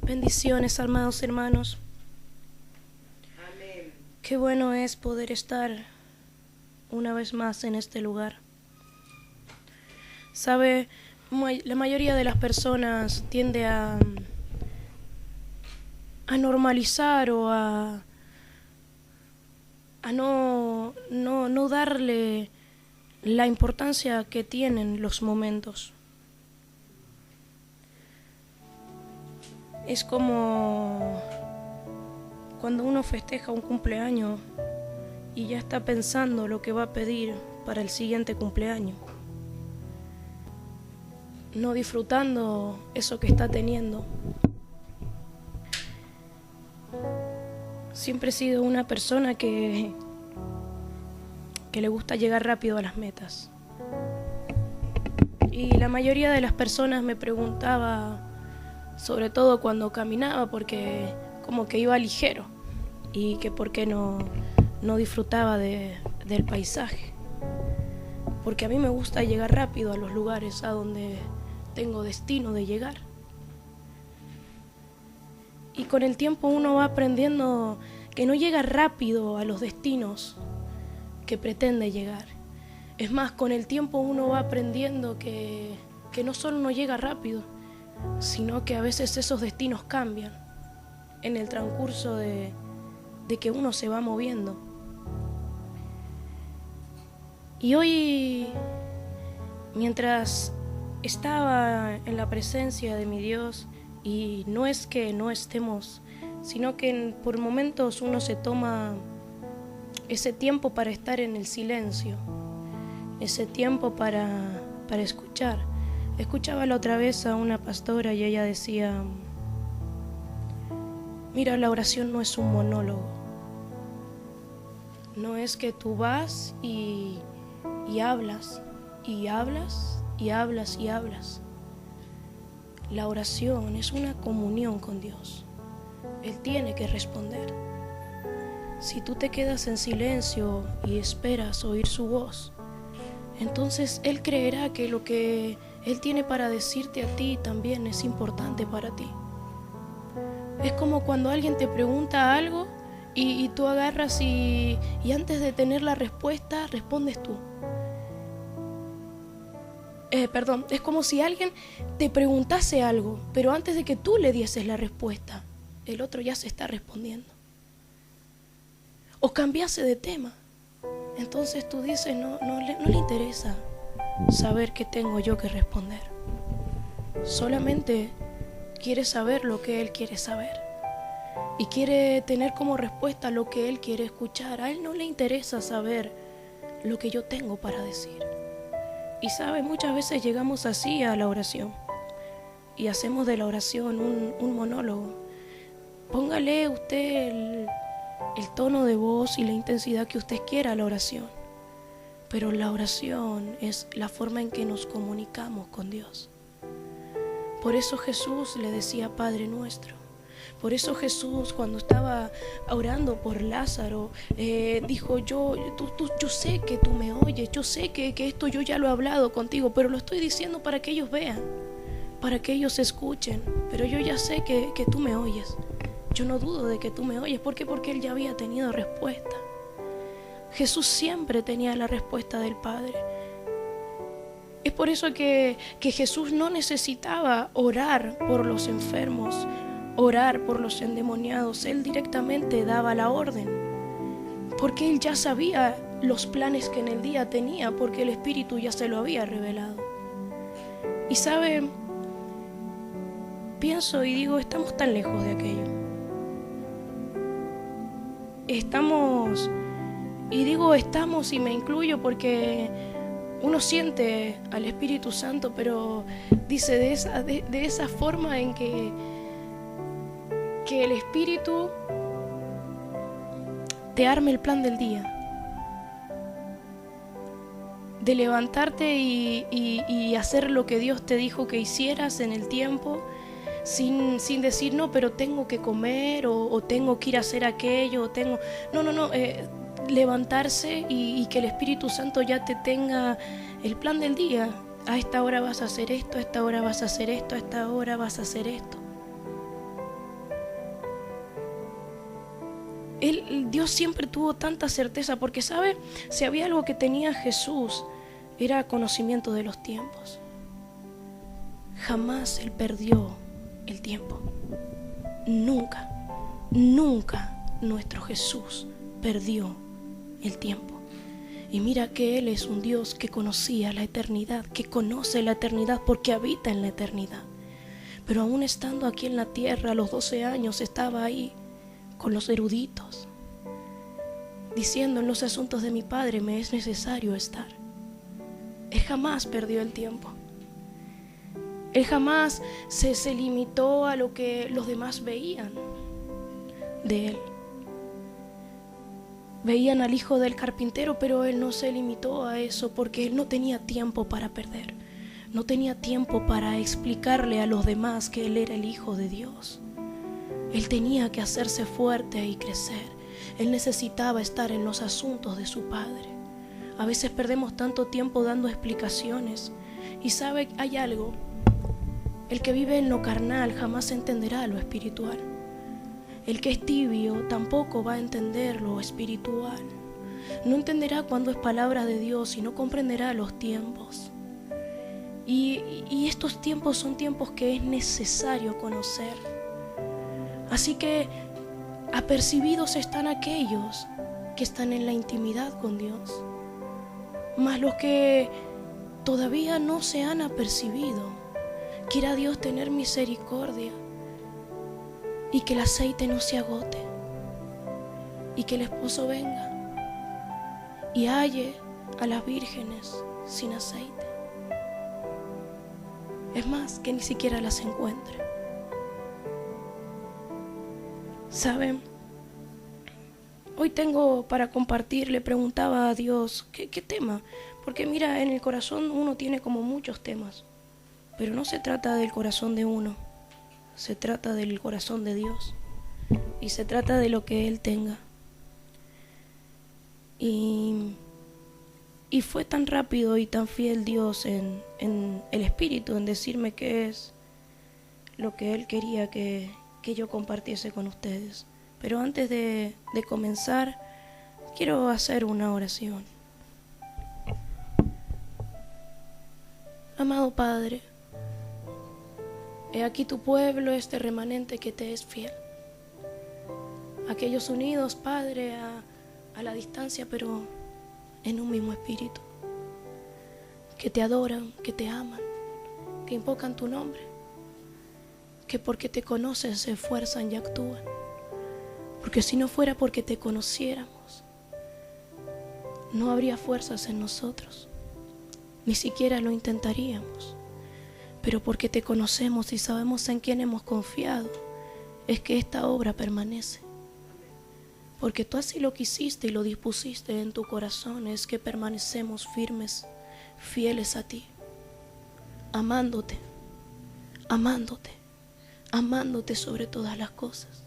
Bendiciones, amados hermanos. Amén. Qué bueno es poder estar una vez más en este lugar. Sabe, la mayoría de las personas tiende a normalizar o a no darle la importancia que tienen los momentos. Es como cuando uno festeja un cumpleaños y ya está pensando lo que va a pedir para el siguiente cumpleaños, no disfrutando eso que está teniendo. Siempre he sido una persona que le gusta llegar rápido a las metas. Y la mayoría de las personas me preguntaba, sobre todo cuando caminaba, porque como que iba ligero y que por qué no disfrutaba del paisaje. Porque a mí me gusta llegar rápido a los lugares a donde tengo destino de llegar. Y con el tiempo uno va aprendiendo que no llega rápido a los destinos que pretende llegar. Es más, con el tiempo uno va aprendiendo que no solo no llega rápido, sino que a veces esos destinos cambian en el transcurso de que uno se va moviendo. Y hoy, mientras estaba en la presencia de mi Dios, y no es que no estemos, sino que por momentos uno se toma ese tiempo para estar en el silencio, ese tiempo para escuchar. Escuchaba la otra vez a una pastora y ella decía: mira, la oración no es un monólogo. No es que tú vas y hablas, y hablas, y hablas, y hablas. La oración es una comunión con Dios. Él tiene que responder. Si tú te quedas en silencio y esperas oír su voz, entonces Él creerá que lo que Él tiene para decirte a ti también es importante para ti. Es como cuando alguien te pregunta algo y tú agarras y antes de tener la respuesta, respondes tú. Es como si alguien te preguntase algo, pero antes de que tú le dieses la respuesta, el otro ya se está respondiendo. O cambiase de tema. Entonces tú dices, no le interesa saber qué tengo yo que responder. Solamente quiere saber lo que él quiere saber. Y quiere tener como respuesta lo que él quiere escuchar. A él no le interesa saber lo que yo tengo para decir. Y sabe, muchas veces llegamos así a la oración. Y hacemos de la oración un monólogo. Póngale usted el tono de voz y la intensidad que usted quiera a la oración. Pero la oración es la forma en que nos comunicamos con Dios. Por eso Jesús le decía Padre nuestro. Por eso Jesús, cuando estaba orando por Lázaro, dijo, yo sé que tú me oyes, yo sé que esto yo ya lo he hablado contigo, pero lo estoy diciendo para que ellos vean, para que ellos escuchen. Pero yo ya sé que tú me oyes. Yo no dudo de que tú me oyes. ¿Por qué? Porque Él ya había tenido respuesta. Jesús siempre tenía la respuesta del Padre. Es por eso que Jesús no necesitaba orar por los enfermos, orar por los endemoniados. Él directamente daba la orden, porque Él ya sabía los planes que en el día tenía, porque el Espíritu ya se lo había revelado. Y sabe, pienso y digo, estamos tan lejos de aquello. Estamos, y digo estamos y me incluyo porque uno siente al Espíritu Santo, pero dice de esa forma en que el Espíritu te arme el plan del día, de levantarte y hacer lo que Dios te dijo que hicieras en el tiempo, sin decir no, pero tengo que comer o tengo que ir a hacer aquello, o tengo... No, levantarse y que el Espíritu Santo ya te tenga el plan del día A esta hora vas a hacer esto, a esta hora vas a hacer esto, a esta hora vas a hacer esto. Dios siempre tuvo tanta certeza, porque sabe, si había algo que tenía Jesús, era conocimiento de los tiempos. Jamás Él perdió el tiempo. Nunca, nunca nuestro Jesús perdió el tiempo. Y mira que Él es un Dios que conocía la eternidad, que conoce la eternidad porque habita en la eternidad. Pero aún estando aquí en la tierra, a los 12 años estaba ahí con los eruditos, diciendo: en los asuntos de mi Padre me es necesario estar. Él jamás perdió el tiempo. Él jamás se limitó a lo que los demás veían de Él. Veían al hijo del carpintero, pero Él no se limitó a eso, porque Él no tenía tiempo para perder. No tenía tiempo para explicarle a los demás que Él era el Hijo de Dios. Él tenía que hacerse fuerte y crecer. Él necesitaba estar en los asuntos de su Padre. A veces perdemos tanto tiempo dando explicaciones. Y sabe, hay algo. El que vive en lo carnal jamás entenderá lo espiritual. El que es tibio tampoco va a entender lo espiritual. No entenderá cuando es palabra de Dios y no comprenderá los tiempos. Y estos tiempos son tiempos que es necesario conocer. Así que apercibidos están aquellos que están en la intimidad con Dios, mas los que todavía no se han apercibido. Quiera Dios tener misericordia y que el aceite no se agote, y que el esposo venga y halle a las vírgenes sin aceite. Es más, que ni siquiera las encuentre. ¿Saben? Hoy tengo para compartir, le preguntaba a Dios, ¿qué tema? Porque mira, en el corazón uno tiene como muchos temas, pero no se trata del corazón de uno, se trata del corazón de Dios, y se trata de lo que Él tenga. Y fue tan rápido y tan fiel Dios en el Espíritu, en decirme qué es lo que Él quería que yo compartiese con ustedes. Pero antes de comenzar, quiero hacer una oración. Amado Padre, he aquí tu pueblo, este remanente que te es fiel. Aquellos unidos, Padre, a la distancia, pero en un mismo espíritu. Que te adoran, que te aman, que invocan tu nombre. Que porque te conocen se esfuerzan y actúan. Porque si no fuera porque te conociéramos, no habría fuerzas en nosotros. Ni siquiera lo intentaríamos. Pero porque te conocemos y sabemos en quién hemos confiado, es que esta obra permanece. Porque tú así lo quisiste y lo dispusiste en tu corazón, es que permanecemos firmes, fieles a ti, amándote, amándote, amándote sobre todas las cosas.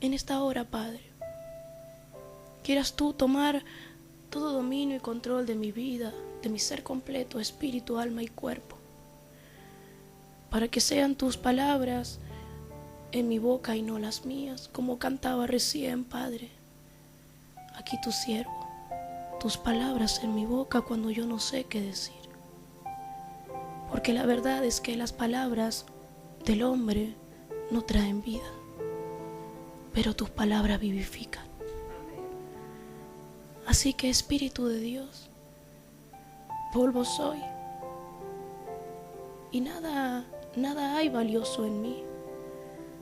En esta hora, Padre, quieras tú tomar todo dominio y control de mi vida, de mi ser completo, espíritu, alma y cuerpo, para que sean tus palabras en mi boca y no las mías, como cantaba recién, Padre. Aquí tu siervo, tus palabras en mi boca cuando yo no sé qué decir. Porque la verdad es que las palabras del hombre no traen vida, pero tus palabras vivifican. Así que, Espíritu de Dios, polvo soy, y nada hay valioso en mí.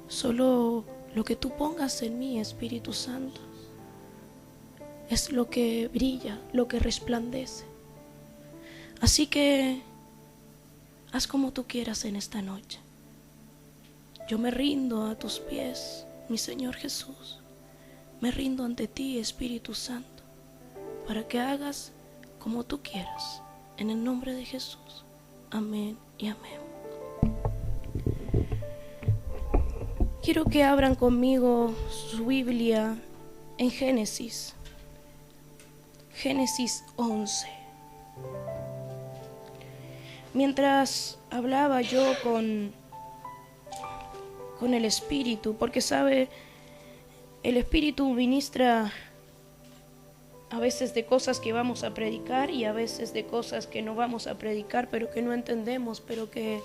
Solo lo que tú pongas en mí, Espíritu Santo, es lo que brilla, lo que resplandece. Así que haz como tú quieras en esta noche. Yo me rindo a tus pies, mi Señor Jesús. Me rindo ante ti, Espíritu Santo, para que hagas como tú quieras. En el nombre de Jesús. Amén y amén. Quiero que abran conmigo su Biblia en Génesis 11. mientras hablaba yo con el Espíritu, porque sabe, el Espíritu ministra a veces de cosas que vamos a predicar y a veces de cosas que no vamos a predicar, pero que no entendemos, pero que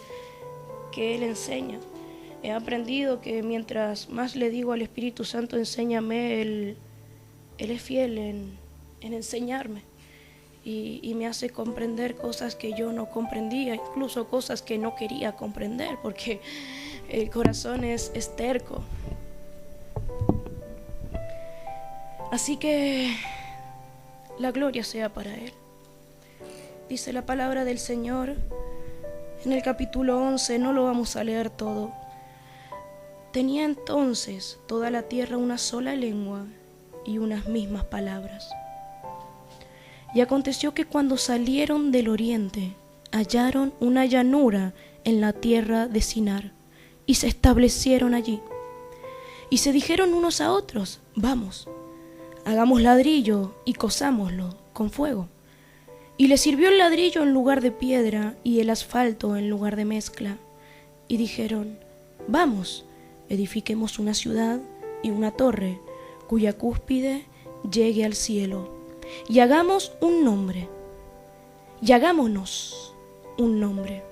Él enseña. He aprendido que mientras más le digo al Espíritu Santo, enséñame, Él es fiel en enseñarme y me hace comprender cosas que yo no comprendía, incluso cosas que no quería comprender, porque el corazón es terco. Así que la gloria sea para Él. Dice la palabra del Señor en el capítulo 11, no lo vamos a leer todo. Tenía entonces toda la tierra una sola lengua y unas mismas palabras. Y aconteció que cuando salieron del oriente, hallaron una llanura en la tierra de Sinar, y se establecieron allí. Y se dijeron unos a otros: vamos, hagamos ladrillo y cosámoslo con fuego. Y les sirvió el ladrillo en lugar de piedra y el asfalto en lugar de mezcla. Y dijeron: vamos, edifiquemos una ciudad y una torre, cuya cúspide llegue al cielo, y hagamos un nombre, y hagámonos un nombre,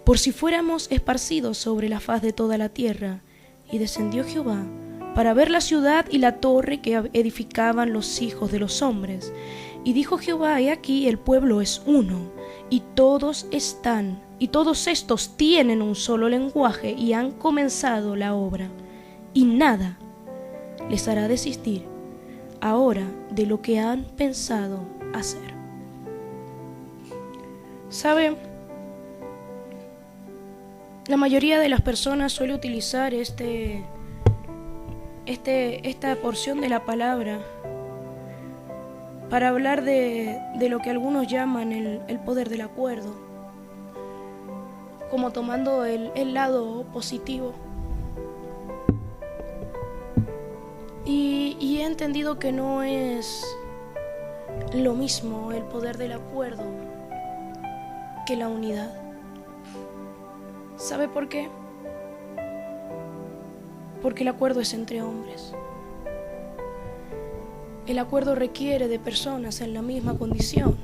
por si fuéramos esparcidos sobre la faz de toda la tierra. Y descendió Jehová para ver la ciudad y la torre que edificaban los hijos de los hombres. Y dijo Jehová: he aquí, el pueblo es uno, y todos estos tienen un solo lenguaje, y han comenzado la obra, y nada les hará desistir ahora de lo que han pensado hacer. ¿Sabe? La mayoría de las personas suele utilizar esta porción de la palabra para hablar de lo que algunos llaman el poder del acuerdo, como tomando el lado positivo. Y he entendido que no es lo mismo el poder del acuerdo que la unidad. ¿Sabe por qué? Porque el acuerdo es entre hombres. El acuerdo requiere de personas en la misma condición,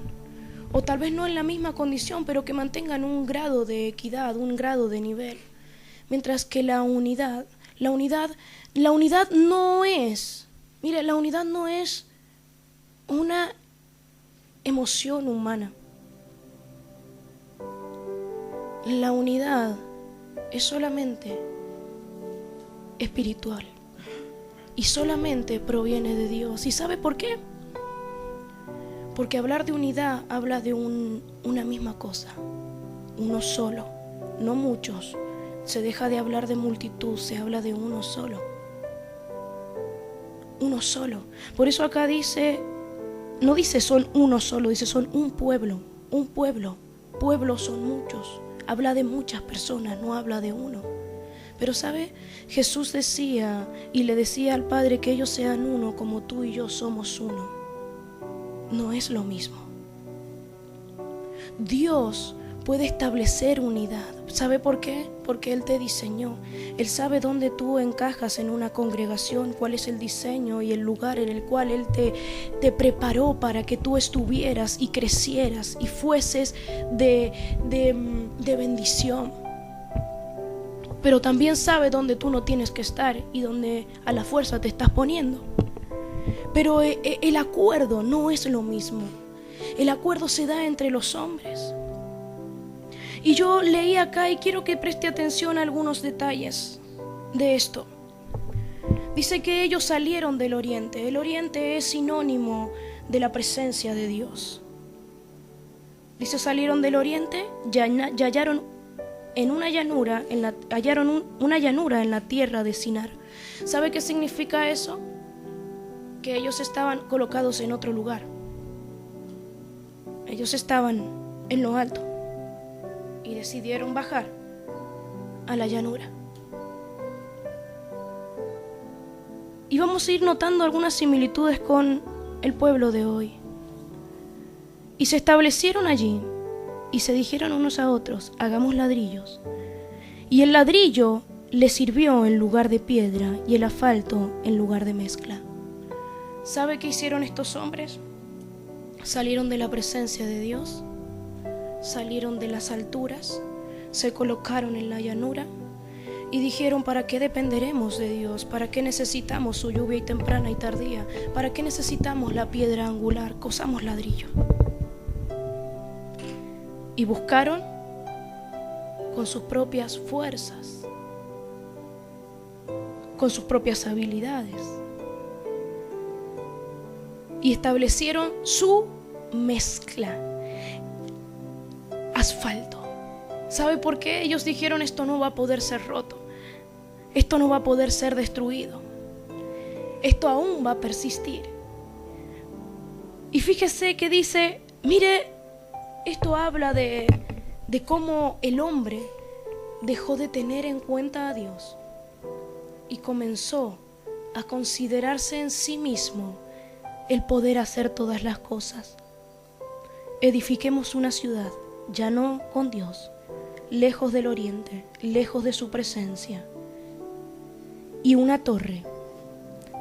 o tal vez no en la misma condición, pero que mantengan un grado de equidad, un grado de nivel. Mientras que la unidad no es, mire, la unidad no es una emoción humana. La unidad es solamente espiritual y solamente proviene de Dios. ¿Y sabe por qué? Porque hablar de unidad habla de una misma cosa, uno solo, no muchos. Se deja de hablar de multitud, se habla de uno solo. Uno solo. Por eso acá dice, no dice son uno solo, dice son un pueblo, un pueblo. Pueblos son muchos. Habla de muchas personas, no habla de uno. Pero ¿sabe? Jesús decía y le decía al Padre que ellos sean uno como tú y yo somos uno. No es lo mismo. Dios puede establecer unidad. ¿Sabe por qué? Porque Él te diseñó. Él sabe dónde tú encajas en una congregación, cuál es el diseño y el lugar en el cual Él te preparó para que tú estuvieras y crecieras y fueses de bendición. Pero también sabe dónde tú no tienes que estar y dónde a la fuerza te estás poniendo. Pero el acuerdo no es lo mismo. El acuerdo se da entre los hombres. Y yo leí acá y quiero que preste atención a algunos detalles de esto. Dice que ellos salieron del oriente. El oriente es sinónimo de la presencia de Dios. Dice, salieron del oriente y hallaron una llanura en la tierra de Sinar. ¿Sabe qué significa eso? Que ellos estaban colocados en otro lugar. Ellos estaban en lo alto y decidieron bajar a la llanura. Y vamos a ir notando algunas similitudes con el pueblo de hoy. Y se establecieron allí y se dijeron unos a otros: hagamos ladrillos. Y el ladrillo les sirvió en lugar de piedra y el asfalto en lugar de mezcla. ¿Sabe qué hicieron estos hombres? Salieron de la presencia de Dios, salieron de las alturas, se colocaron en la llanura y dijeron: ¿para qué dependeremos de Dios? ¿Para qué necesitamos su lluvia temprana y tardía? ¿Para qué necesitamos la piedra angular? Cosamos ladrillo. Y buscaron con sus propias fuerzas, con sus propias habilidades, y establecieron su mezcla, asfalto. ¿Sabe por qué? Ellos dijeron: esto no va a poder ser roto, esto no va a poder ser destruido, esto aún va a persistir. Y fíjese que dice, mire, esto habla de cómo el hombre dejó de tener en cuenta a Dios y comenzó a considerarse en sí mismo el poder hacer todas las cosas. Edifiquemos una ciudad, ya no con Dios, lejos del oriente, lejos de su presencia, y una torre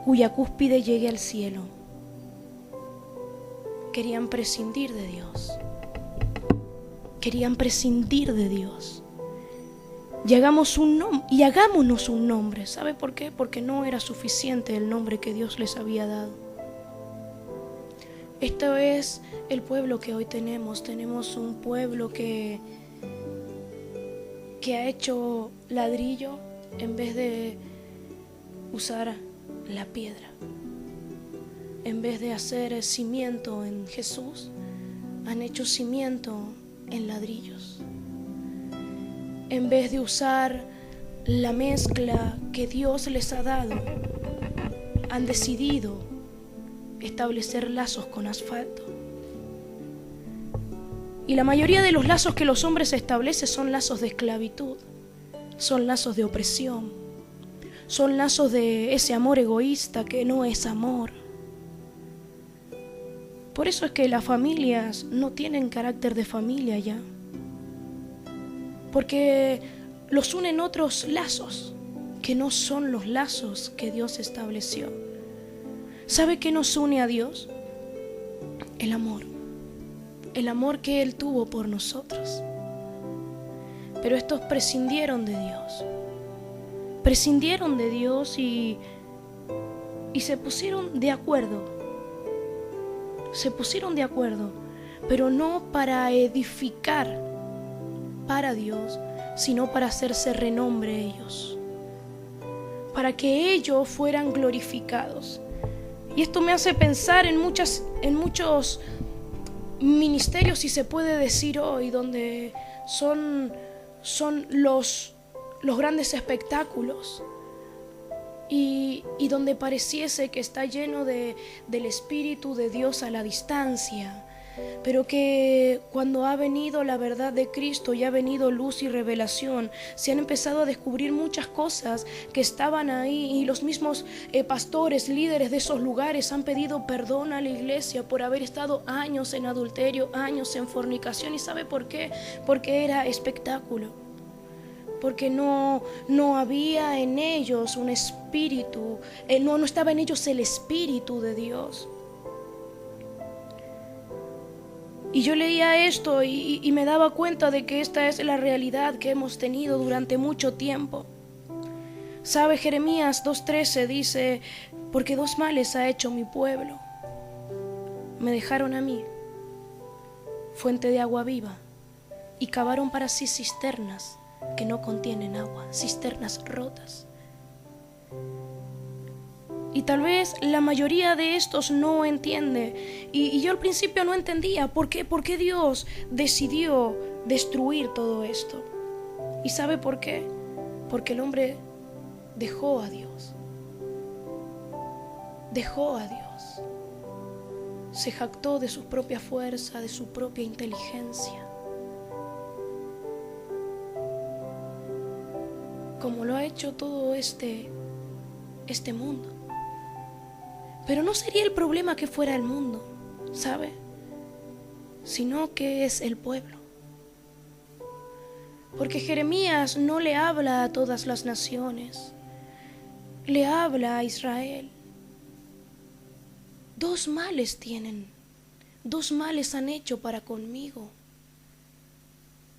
cuya cúspide llegue al cielo. Querían prescindir de Dios. Querían prescindir de Dios. Y hagámonos un nombre. ¿Sabe por qué? Porque no era suficiente el nombre que Dios les había dado. Esto es el pueblo que hoy tenemos. Tenemos un pueblo que ha hecho ladrillo en vez de usar la piedra. En vez de hacer cimiento en Jesús, han hecho cimiento en ladrillos. En vez de usar la mezcla que Dios les ha dado, han decidido establecer lazos con asfalto. Y la mayoría de los lazos que los hombres establecen son lazos de esclavitud, son lazos de opresión, son lazos de ese amor egoísta que no es amor. Por eso es que las familias no tienen carácter de familia ya, porque los unen otros lazos que no son los lazos que Dios estableció. ¿Sabe qué nos une a Dios? El amor que Él tuvo por nosotros. Pero estos prescindieron de Dios y se pusieron de acuerdo. Pero no para edificar para Dios, sino para hacerse renombre ellos, para que ellos fueran glorificados. Y esto me hace pensar en muchos ministerios, si se puede decir hoy, donde son los grandes espectáculos y donde pareciese que está lleno del Espíritu de Dios a la distancia, pero que cuando ha venido la verdad de Cristo y ha venido luz y revelación, se han empezado a descubrir muchas cosas que estaban ahí, y los mismos pastores, líderes de esos lugares han pedido perdón a la iglesia por haber estado años en adulterio, años en fornicación. ¿Y sabe por qué? Porque era espectáculo, porque no había en ellos un espíritu, no estaba en ellos el Espíritu de Dios. Y yo leía esto y me daba cuenta de que esta es la realidad que hemos tenido durante mucho tiempo. ¿Sabe? Jeremías 2:13 dice: porque dos males ha hecho mi pueblo. Me dejaron a mí, fuente de agua viva, y cavaron para sí cisternas que no contienen agua, cisternas rotas. Y tal vez la mayoría de estos no entiende. Y yo al principio no entendía por qué Dios decidió destruir todo esto. ¿Y sabe por qué? Porque el hombre dejó a Dios. Se jactó de su propia fuerza, de su propia inteligencia, como lo ha hecho todo este mundo. Pero no sería el problema que fuera el mundo, ¿sabe? Sino que es el pueblo. Porque Jeremías no le habla a todas las naciones, le habla a Israel. 2 males tienen, 2 males han hecho para conmigo.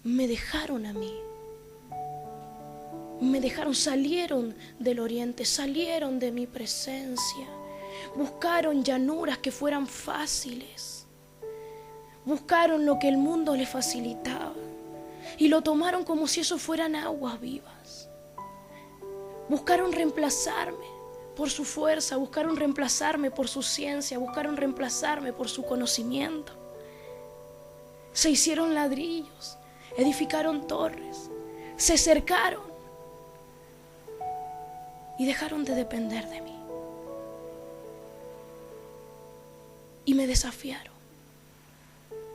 Me dejaron a mí. Me dejaron, salieron del oriente, salieron de mi presencia. Buscaron llanuras que fueran fáciles. Buscaron lo que el mundo les facilitaba y lo tomaron como si eso fueran aguas vivas. Buscaron reemplazarme por su fuerza, buscaron reemplazarme por su ciencia, buscaron reemplazarme por su conocimiento. Se hicieron ladrillos, edificaron torres, se cercaron y dejaron de depender de mí. Y me desafiaron.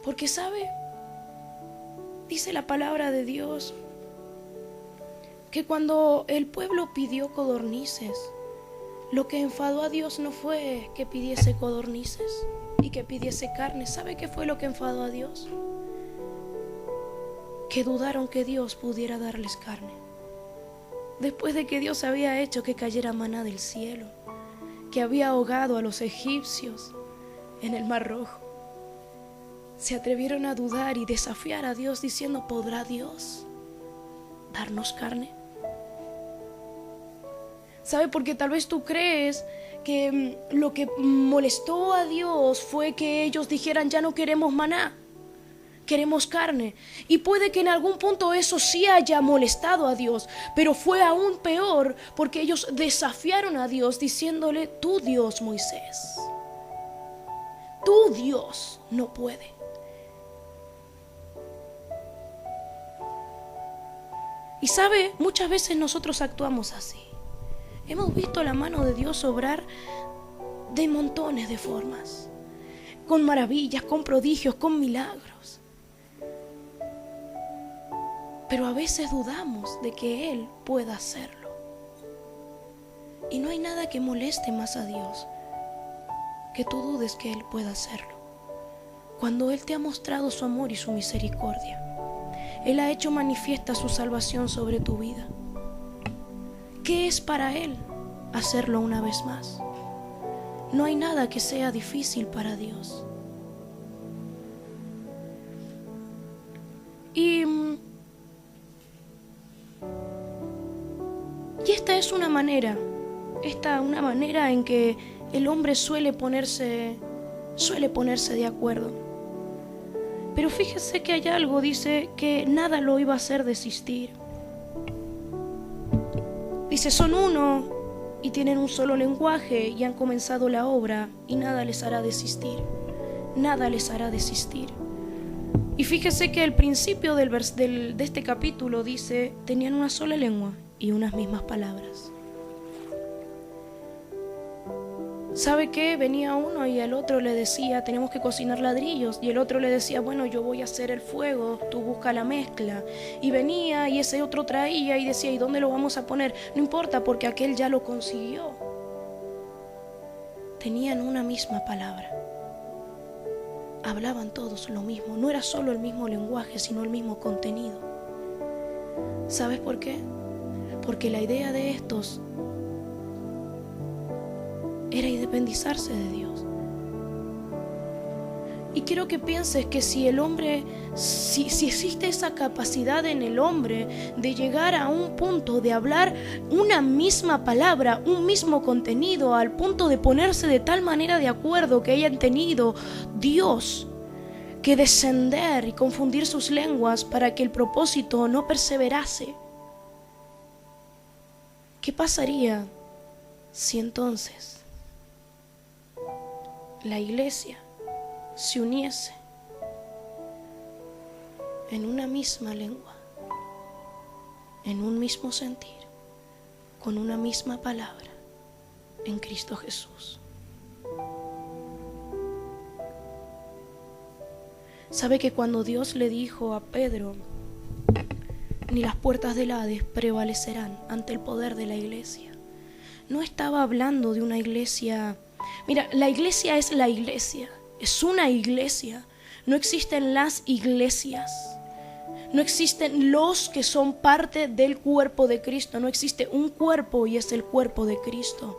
Porque ¿sabe? Dice la palabra de Dios que cuando el pueblo pidió codornices, lo que enfadó a Dios no fue que pidiese codornices y que pidiese carne. ¿Sabe qué fue lo que enfadó a Dios? Que dudaron que Dios pudiera darles carne. Después de que Dios había hecho que cayera maná del cielo, que había ahogado a los egipcios en el Mar Rojo, se atrevieron a dudar y desafiar a Dios diciendo: ¿podrá Dios darnos carne? ¿Sabe? Porque tal vez tú crees que lo que molestó a Dios fue que ellos dijeran: ya no queremos maná, queremos carne. Y puede que en algún punto eso sí haya molestado a Dios, pero fue aún peor porque ellos desafiaron a Dios diciéndole: tú Dios, Moisés, tú Dios no puede. Y sabe, muchas veces nosotros actuamos así. Hemos visto la mano de Dios obrar de montones de formas, con maravillas, con prodigios, con milagros. Pero a veces dudamos de que Él pueda hacerlo. Y no hay nada que moleste más a Dios que tú dudes que Él pueda hacerlo. Cuando Él te ha mostrado su amor y su misericordia, Él ha hecho manifiesta su salvación sobre tu vida. ¿Qué es para Él hacerlo una vez más? No hay nada que sea difícil para Dios. Y esta es una manera en que el hombre suele ponerse de acuerdo. Pero fíjese que hay algo, dice que nada lo iba a hacer desistir. Dice: son uno y tienen un solo lenguaje y han comenzado la obra y nada les hará desistir. Nada les hará desistir. Y fíjese que el principio de este capítulo dice: tenían una sola lengua y unas mismas palabras. ¿Sabe qué? Venía uno y el otro le decía: tenemos que cocinar ladrillos. Y el otro le decía: bueno, yo voy a hacer el fuego, tú busca la mezcla. Y venía y ese otro traía y decía: ¿y dónde lo vamos a poner? No importa, porque aquel ya lo consiguió. Tenían una misma palabra. Hablaban todos lo mismo. No era solo el mismo lenguaje, sino el mismo contenido. ¿Sabes por qué? Porque la idea de estos era independizarse de Dios. Y quiero que pienses que si el hombre, si existe esa capacidad en el hombre de llegar a un punto de hablar una misma palabra, un mismo contenido, al punto de ponerse de tal manera de acuerdo que hayan tenido Dios que descender y confundir sus lenguas para que el propósito no perseverase, ¿qué pasaría si entonces la iglesia se uniese en una misma lengua, en un mismo sentir, con una misma palabra, en Cristo Jesús? ¿Sabe que cuando Dios le dijo a Pedro: ni las puertas del Hades prevalecerán ante el poder de la iglesia, no estaba hablando de una iglesia? Mira, la iglesia es la iglesia, es una iglesia. No existen las iglesias. No existen los que son parte del cuerpo de Cristo. No existe un cuerpo y es el cuerpo de Cristo.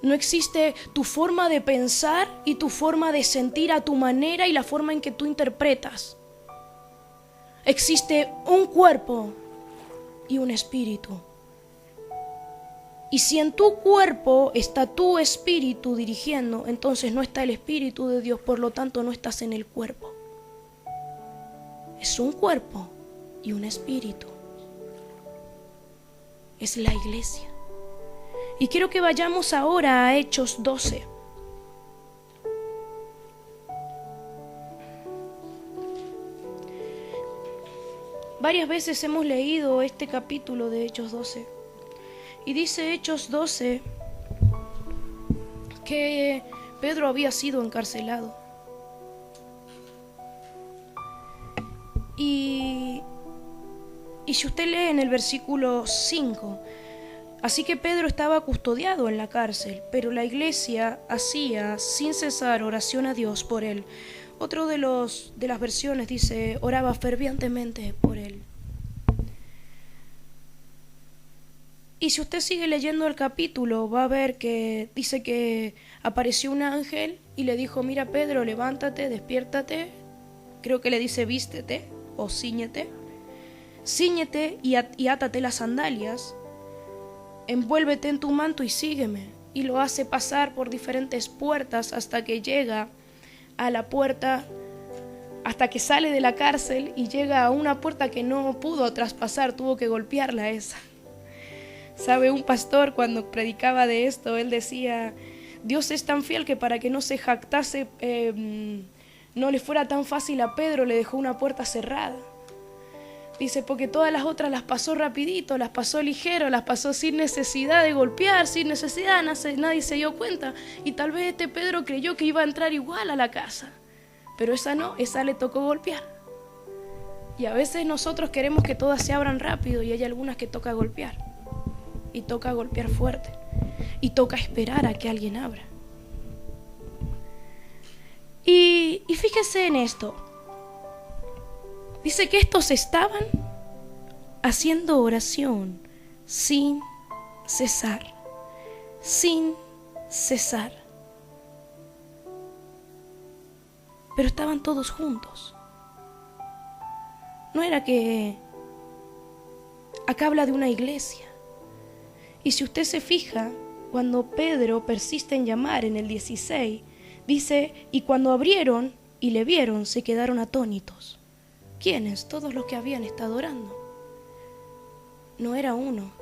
No existe tu forma de pensar y tu forma de sentir a tu manera y la forma en que tú interpretas. Existe un cuerpo y un espíritu. Y si en tu cuerpo está tu espíritu dirigiendo, entonces no está el Espíritu de Dios, por lo tanto no estás en el cuerpo. Es un cuerpo y un espíritu. Es la iglesia. Y quiero que vayamos ahora a Hechos 12. Varias veces hemos leído este capítulo de Hechos 12. Y dice Hechos 12 que Pedro había sido encarcelado. Y si usted lee en el versículo 5, así que Pedro estaba custodiado en la cárcel, pero la iglesia hacía sin cesar oración a Dios por él. Otro de las versiones dice, oraba fervientemente por él. Y si usted sigue leyendo el capítulo, va a ver que dice que apareció un ángel y le dijo, mira Pedro, levántate, despiértate. Creo que le dice, vístete o cíñete. Cíñete y átate las sandalias. Envuélvete en tu manto y sígueme. Y lo hace pasar por diferentes puertas hasta que llega a la puerta, hasta que sale de la cárcel y llega a una puerta que no pudo traspasar, tuvo que golpearla esa. ¿Sabe? Un pastor cuando predicaba de esto, él decía, Dios es tan fiel que para que no se jactase, no le fuera tan fácil a Pedro, le dejó una puerta cerrada. Dice, porque todas las otras las pasó rapidito, las pasó ligero, las pasó sin necesidad de golpear, sin necesidad, nadie se dio cuenta. Y tal vez este Pedro creyó que iba a entrar igual a la casa, pero esa no, esa le tocó golpear. Y a veces nosotros queremos que todas se abran rápido y hay algunas que toca golpear. Y toca golpear fuerte. Y toca esperar a que alguien abra. Y fíjese en esto. Dice que estos estaban haciendo oración sin cesar. Sin cesar. Pero estaban todos juntos. No era que... Acá habla de una iglesia. Y si usted se fija, cuando Pedro persiste en llamar en el 16, dice, y cuando abrieron y le vieron, se quedaron atónitos. ¿Quiénes? Todos los que habían estado orando. No era uno.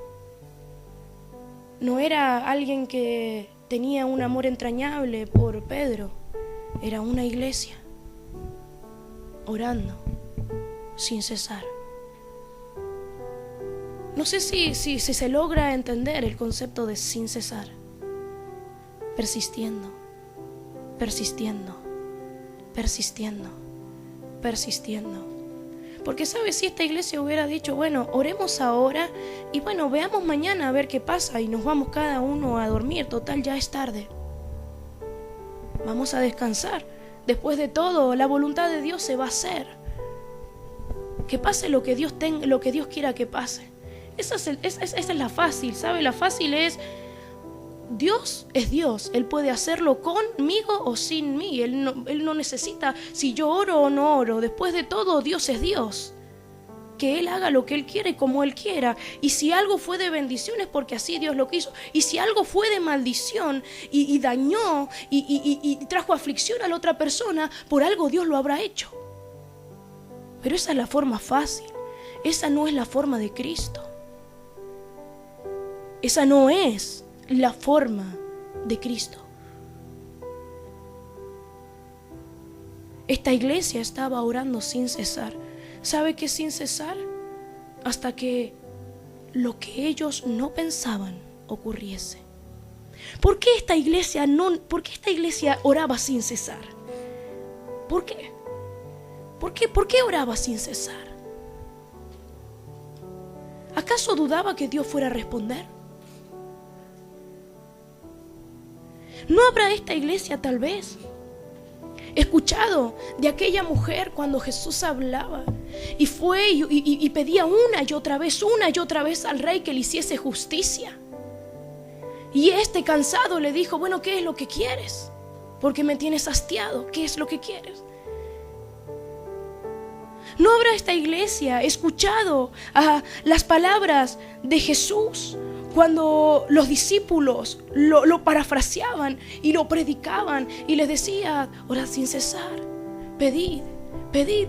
No era alguien que tenía un amor entrañable por Pedro. Era una iglesia, orando, sin cesar. No sé si se logra entender el concepto de sin cesar. Persistiendo, persistiendo, persistiendo, persistiendo. Porque ¿sabes? Si esta iglesia hubiera dicho, bueno, oremos ahora y bueno, veamos mañana a ver qué pasa y nos vamos cada uno a dormir, total ya es tarde. Vamos a descansar. Después de todo, la voluntad de Dios se va a hacer. Que pase lo que Dios quiera que pase. Esa es la fácil, ¿sabe? La fácil es, Dios es Dios, Él puede hacerlo conmigo o sin mí, Él no necesita si yo oro o no oro, después de todo Dios es Dios, que Él haga lo que Él quiere y como Él quiera, y si algo fue de bendición es porque así Dios lo quiso, y si algo fue de maldición y dañó y trajo aflicción a la otra persona, por algo Dios lo habrá hecho. Pero esa es la forma fácil, esa no es la forma de Cristo. Esa no es la forma de Cristo. Esta iglesia estaba orando sin cesar. ¿Sabe qué es sin cesar? Hasta que lo que ellos no pensaban ocurriese. ¿Por qué esta iglesia oraba sin cesar? ¿Por qué? ¿Por qué oraba sin cesar? ¿Acaso dudaba que Dios fuera a responder? ¿No habrá esta iglesia tal vez escuchado de aquella mujer cuando Jesús hablaba Y fue y pedía una y otra vez al rey que le hiciese justicia. Y cansado le dijo: bueno, ¿qué es lo que quieres? Porque me tienes hastiado. ¿Qué es lo que quieres? ¿No habrá esta iglesia escuchado las palabras de Jesús cuando los discípulos lo parafraseaban y lo predicaban y les decía: orad sin cesar, pedid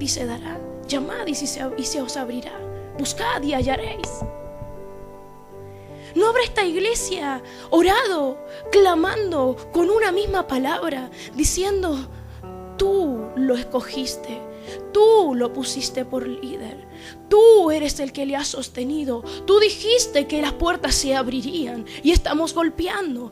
y se dará, llamad y se os abrirá, buscad y hallaréis? ¿No habrá esta iglesia orado, clamando con una misma palabra, diciendo: tú lo escogiste, tú lo pusiste por líder, tú eres el que le has sostenido, tú dijiste que las puertas se abrirían y estamos golpeando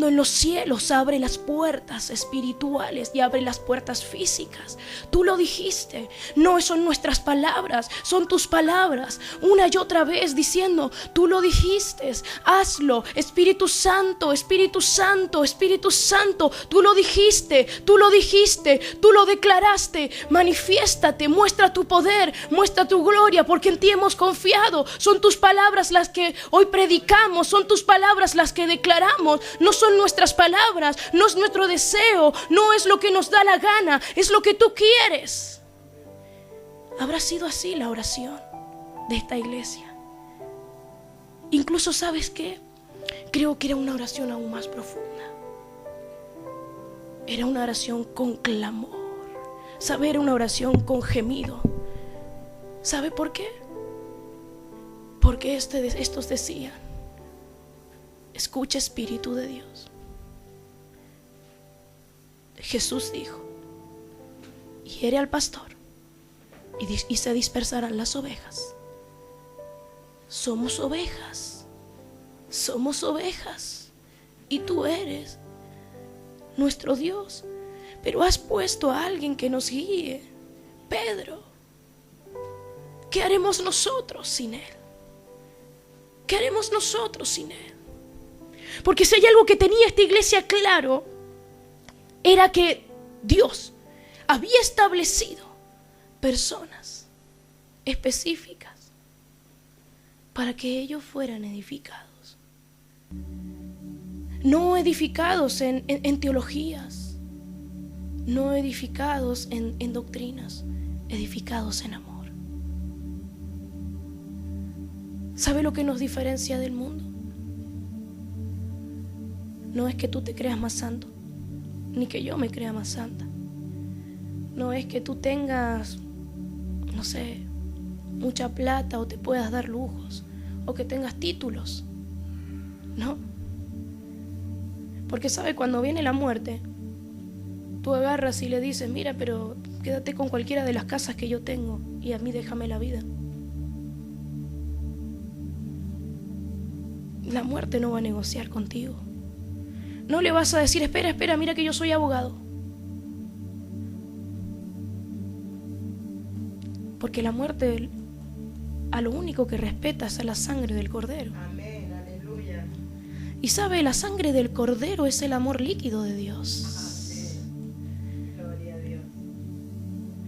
en los cielos? Abre las puertas espirituales y abre las puertas físicas. Tú lo dijiste, no son nuestras palabras, son tus palabras, una y otra vez diciendo: tú lo dijiste, hazlo. Espíritu Santo, Espíritu Santo, Espíritu Santo, tú lo dijiste, tú lo declaraste. Manifiéstate, muestra tu poder, muestra tu gloria, porque en ti hemos confiado. Son tus palabras las que hoy predicamos, son tus palabras las que declaramos. No son nuestras palabras, no es nuestro deseo, no es lo que nos da la gana, es lo que tú quieres. ¿Habrá sido así la oración de esta iglesia? Incluso, ¿sabes qué? Creo que era una oración aún más profunda. Era una oración con clamor. ¿Sabe? Era una oración con gemido. ¿Sabe por qué? Porque estos decían: escucha, Espíritu de Dios. Jesús dijo: hiere al pastor y se dispersarán las ovejas. Somos ovejas, y tú eres nuestro Dios, pero has puesto a alguien que nos guíe, Pedro. ¿Qué haremos nosotros sin él? ¿Qué haremos nosotros sin él? Porque si hay algo que tenía esta iglesia claro, era que Dios había establecido personas específicas para que ellos fueran edificados. No edificados en teologías, no edificados en doctrinas, edificados en amor. ¿Sabe lo que nos diferencia del mundo? No es que tú te creas más santo, ni que yo me crea más santa. No es que tú tengas, no sé, mucha plata o te puedas dar lujos o que tengas títulos. No. Porque sabe, cuando viene la muerte, tú agarras y le dices: mira, pero quédate con cualquiera de las casas que yo tengo y a mí déjame la vida. La muerte no va a negociar contigo. No le vas a decir: espera, mira que yo soy abogado. Porque la muerte a lo único que respeta es a la sangre del Cordero. Amén, aleluya. Y sabe, la sangre del Cordero es el amor líquido de Dios. Amén. Gloria a Dios.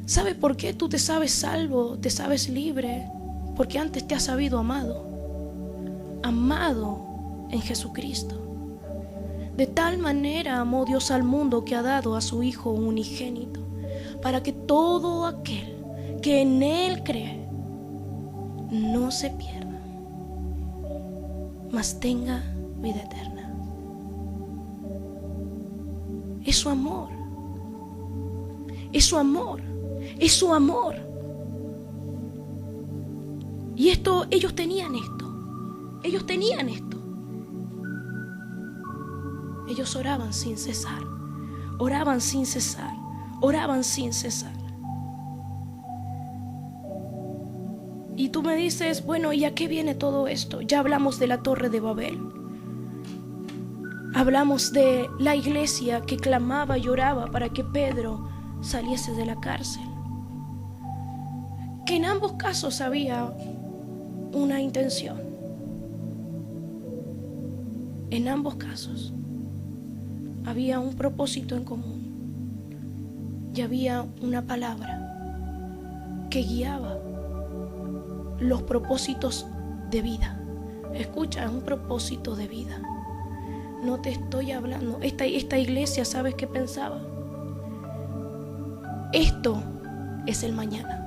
¿Sabe por qué tú te sabes salvo, te sabes libre? Porque antes te has sabido amado en Jesucristo. De tal manera amó Dios al mundo que ha dado a su Hijo unigénito, para que todo aquel que en Él cree no se pierda, mas tenga vida eterna. Es su amor, es su amor, es su amor. Y ellos tenían esto. Ellos oraban sin cesar, oraban sin cesar, oraban sin cesar. Y tú me dices: bueno, ¿y a qué viene todo esto? Ya hablamos de la Torre de Babel. Hablamos de la iglesia que clamaba y oraba para que Pedro saliese de la cárcel. Que en ambos casos había una intención. En ambos casos había un propósito en común y había una palabra que guiaba los propósitos de vida. Escucha, es un propósito de vida. No te estoy hablando. Esta iglesia, ¿sabes qué pensaba? Esto es el mañana.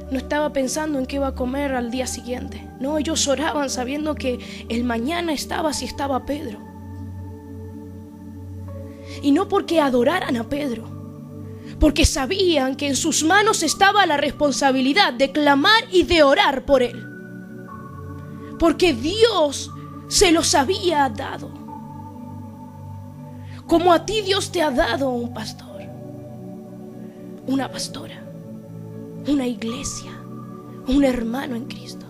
No estaba pensando en qué iba a comer al día siguiente. No, ellos oraban sabiendo que el mañana estaba si estaba Pedro. Y no porque adoraran a Pedro, porque sabían que en sus manos estaba la responsabilidad de clamar y de orar por él. Porque Dios se los había dado. Como a ti Dios te ha dado un pastor, una pastora, una iglesia, un hermano en Cristo.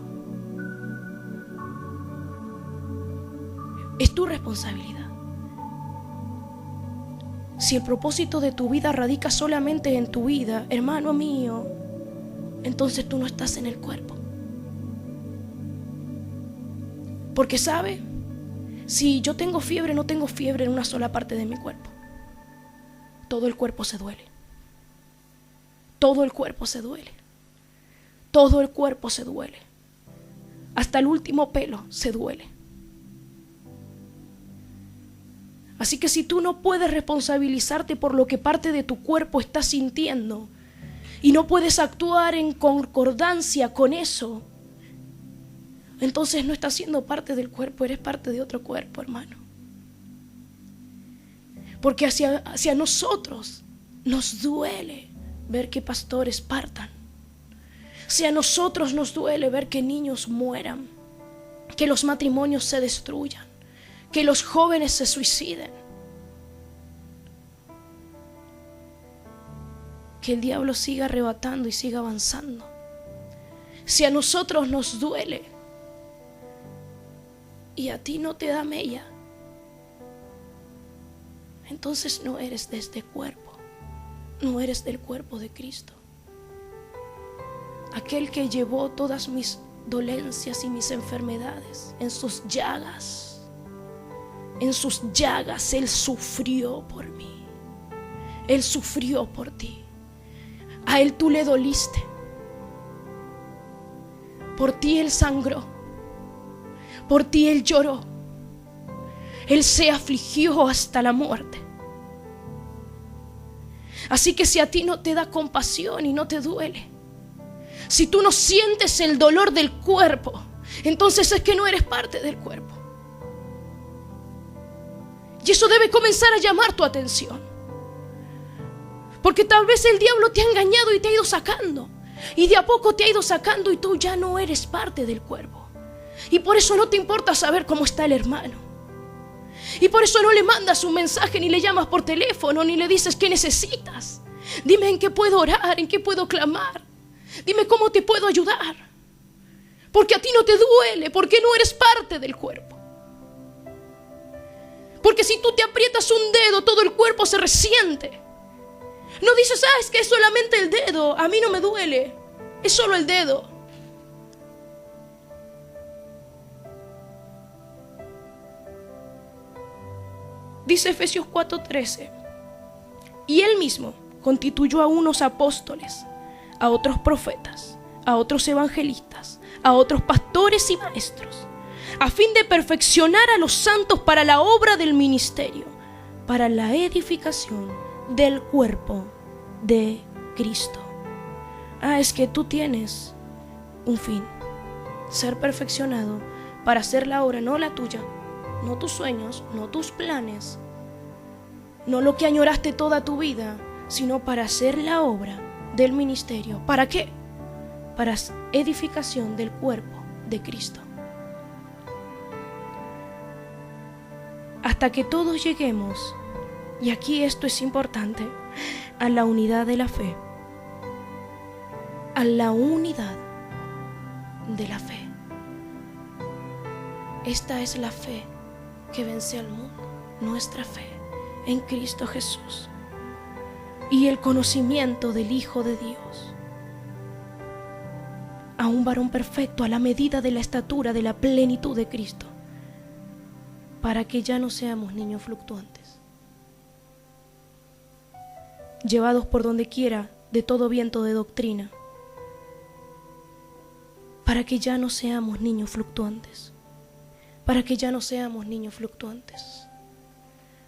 Es tu responsabilidad. Si el propósito de tu vida radica solamente en tu vida, hermano mío, entonces tú no estás en el cuerpo. Porque ¿sabe? Si yo tengo fiebre, no tengo fiebre en una sola parte de mi cuerpo. Todo el cuerpo se duele. Todo el cuerpo se duele. Todo el cuerpo se duele. Hasta el último pelo se duele. Así que si tú no puedes responsabilizarte por lo que parte de tu cuerpo está sintiendo y no puedes actuar en concordancia con eso, entonces no estás siendo parte del cuerpo, eres parte de otro cuerpo, hermano. Porque hacia nosotros nos duele ver que pastores partan. Si a nosotros nos duele ver que niños mueran, que los matrimonios se destruyan, que los jóvenes se suiciden, que el diablo siga arrebatando y siga avanzando. Si a nosotros nos duele y a ti no te da mella, entonces no eres de este cuerpo, no eres del cuerpo de Cristo. Aquel que llevó todas mis dolencias y mis enfermedades en sus llagas. En sus llagas Él sufrió por mí. Él sufrió por ti. A Él tú le doliste. Por ti Él sangró. Por ti Él lloró. Él se afligió hasta la muerte. Así que si a ti no te da compasión y no te duele, si tú no sientes el dolor del cuerpo, entonces es que no eres parte del cuerpo. Y eso debe comenzar a llamar tu atención. Porque tal vez el diablo te ha engañado y te ha ido sacando. Y de a poco te ha ido sacando y tú ya no eres parte del cuerpo. Y por eso no te importa saber cómo está el hermano. Y por eso no le mandas un mensaje, ni le llamas por teléfono, ni le dices qué necesitas. Dime en qué puedo orar, en qué puedo clamar. Dime cómo te puedo ayudar. Porque a ti no te duele, porque no eres parte del cuerpo. Porque si tú te aprietas un dedo, todo el cuerpo se resiente. No dices, es que es solamente el dedo, a mí no me duele, es solo el dedo. Dice Efesios 4:13, y Él mismo constituyó a unos apóstoles, a otros profetas, a otros evangelistas, a otros pastores y maestros, a fin de perfeccionar a los santos para la obra del ministerio, para la edificación del cuerpo de Cristo. Es que tú tienes un fin, ser perfeccionado para hacer la obra, no la tuya, no tus sueños, no tus planes, no lo que añoraste toda tu vida, sino para hacer la obra del ministerio. ¿Para qué? Para edificación del cuerpo de Cristo. Hasta que todos lleguemos, y aquí esto es importante, a la unidad de la fe. A la unidad de la fe. Esta es la fe que vence al mundo, nuestra fe en Cristo Jesús. Y el conocimiento del Hijo de Dios. A un varón perfecto, a la medida de la estatura de la plenitud de Cristo. Para que ya no seamos niños fluctuantes, llevados por donde quiera de todo viento de doctrina, para que ya no seamos niños fluctuantes, para que ya no seamos niños fluctuantes,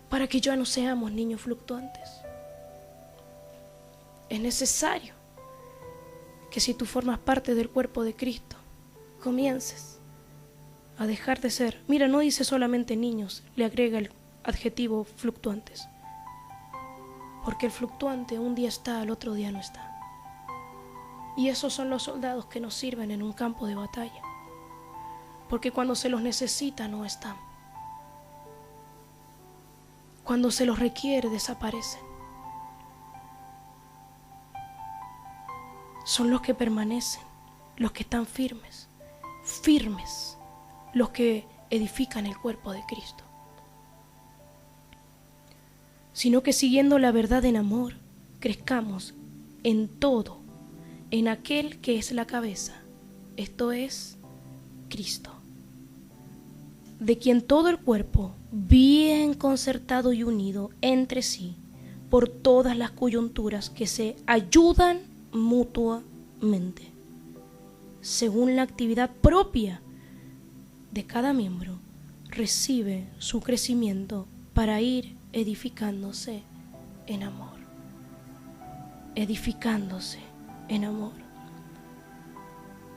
para que ya no seamos niños fluctuantes. Es necesario que si tú formas parte del cuerpo de Cristo, comiences a dejar de ser, mira, no dice solamente niños, le agrega el adjetivo fluctuantes, porque el fluctuante un día está, al otro día no está. Y esos son los soldados que nos sirven en un campo de batalla, porque cuando se los necesita no están, cuando se los requiere desaparecen. Son los que permanecen, los que están firmes, los que edifican el cuerpo de Cristo. Sino que siguiendo la verdad en amor, crezcamos en todo, en aquel que es la cabeza, esto es Cristo, de quien todo el cuerpo, bien concertado y unido entre sí, por todas las coyunturas que se ayudan mutuamente, según la actividad propia de cada miembro, recibe su crecimiento para ir edificándose en amor, edificándose en amor.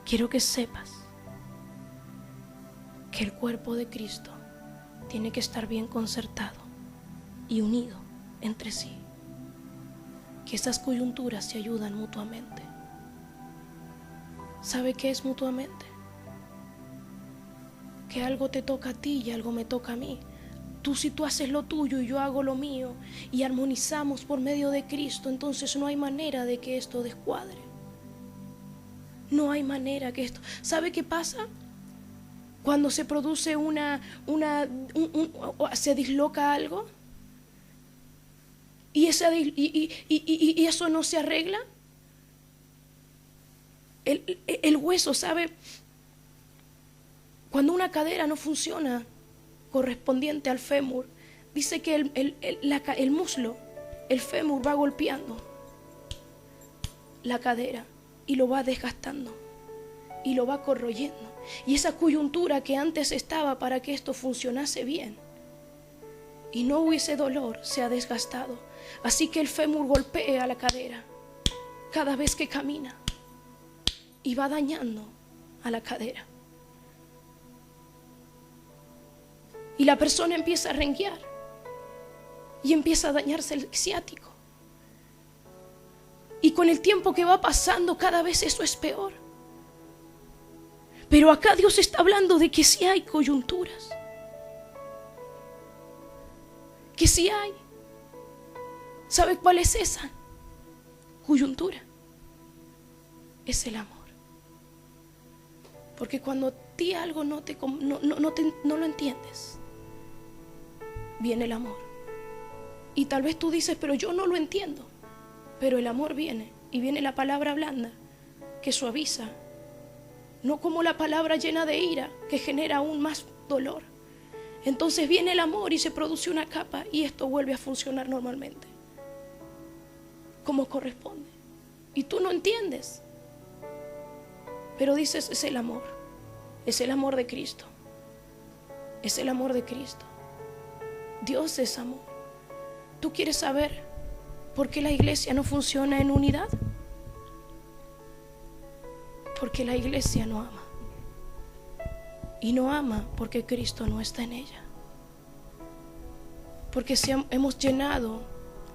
Quiero que sepas que el cuerpo de Cristo tiene que estar bien concertado y unido entre sí, que esas coyunturas se ayudan mutuamente. ¿Sabe qué es mutuamente? Que algo te toca a ti y algo me toca a mí. Si tú haces lo tuyo y yo hago lo mío y armonizamos por medio de Cristo, entonces no hay manera de que esto descuadre. No hay manera que esto... ¿Sabe qué pasa? Cuando se produce se disloca algo y eso no se arregla. El hueso, ¿sabe? Cuando una cadera no funciona correspondiente al fémur, dice que el muslo, el fémur va golpeando la cadera y lo va desgastando y lo va corroyendo. Y esa coyuntura que antes estaba para que esto funcionase bien y no hubiese dolor, se ha desgastado. Así que el fémur golpea la cadera cada vez que camina y va dañando a la cadera. Y la persona empieza a renguear y empieza a dañarse el ciático. Y con el tiempo que va pasando, cada vez eso es peor. Pero acá Dios está hablando de que sí hay coyunturas, que sí hay. ¿Sabe cuál es esa coyuntura? Es el amor. Porque cuando a ti algo no lo entiendes, viene el amor. Y tal vez tú dices, pero yo no lo entiendo. Pero el amor viene, y viene la palabra blanda que suaviza, no como la palabra llena de ira que genera aún más dolor. Entonces viene el amor y se produce una capa y esto vuelve a funcionar normalmente, como corresponde. Y tú no entiendes, pero dices, es el amor de Cristo, es el amor de Cristo. Dios es amor. ¿Tú quieres saber por qué la iglesia no funciona en unidad? Porque la iglesia no ama. Y no ama porque Cristo no está en ella. Porque hemos llenado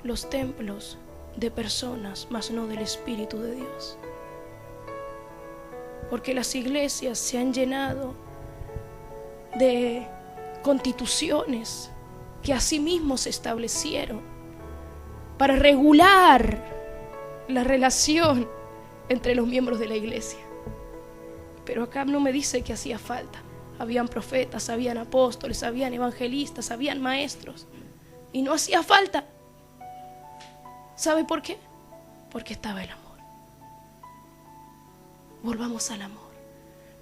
los templos de personas, mas no del Espíritu de Dios. Porque las iglesias se han llenado de constituciones que asimismo se establecieron para regular la relación entre los miembros de la iglesia. Pero acá no me dice que hacía falta. Habían profetas, habían apóstoles, habían evangelistas, habían maestros. Y no hacía falta. ¿Sabe por qué? Porque estaba el amor. Volvamos al amor.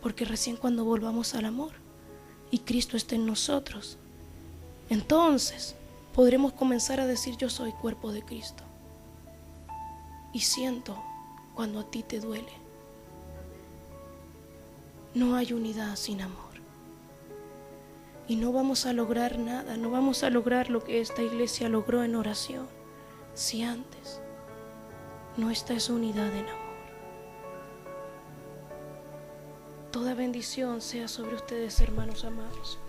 Porque recién cuando volvamos al amor y Cristo esté en nosotros, entonces podremos comenzar a decir, yo soy cuerpo de Cristo. y siento cuando a ti te duele. No hay unidad sin amor. Y no vamos a lograr nada, no vamos a lograr lo que esta iglesia logró en oración, si antes no está esa unidad en amor. Toda bendición sea sobre ustedes, hermanos amados.